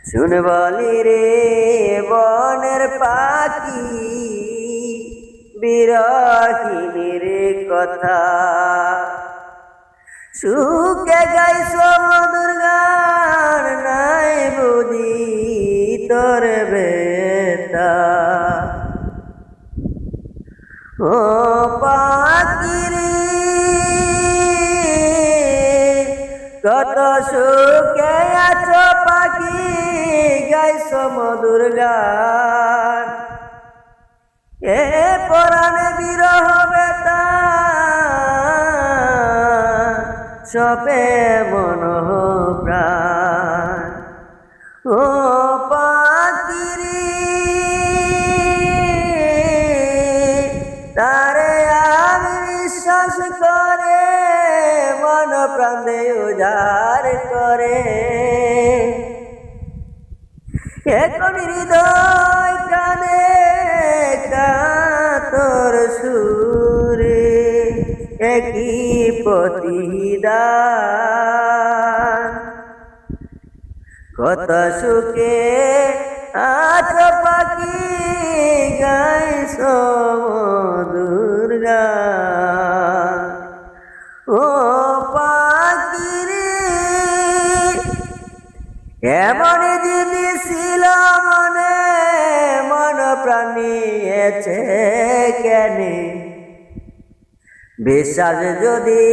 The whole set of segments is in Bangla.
শুন বলি রে বনের পাখি বিরহিনীর কথা, সুখে গাইছ মধুর গান নাই বুঝি তোর বেতা। ও পাখিরে কত সুখে আছো পাখি গাইছ মধুর গান, এ পরাণে বিরহ বেতা সপে মন প্রাণ। ও পাখিরে তারে আমি বিশ্বাস করে মন প্রাণে উজাড় করে, এখন হৃদয় কানে কাতর সুরে একই প্রতিদান। কত সুখে আছো পাখি গাইছ মধুর গান। ও পাখিরে এমন জিনিস ছিল মনে মন প্রাণ নিয়েছে কেনে, বিশ্বাস যদি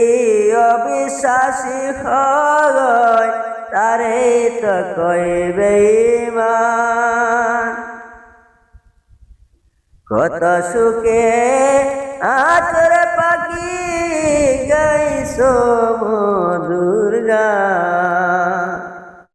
অবিশ্বাসী হয় তারে তো কইবে বেঈমান। কত সুখে আছর পাখি গাইছ মধুর গান।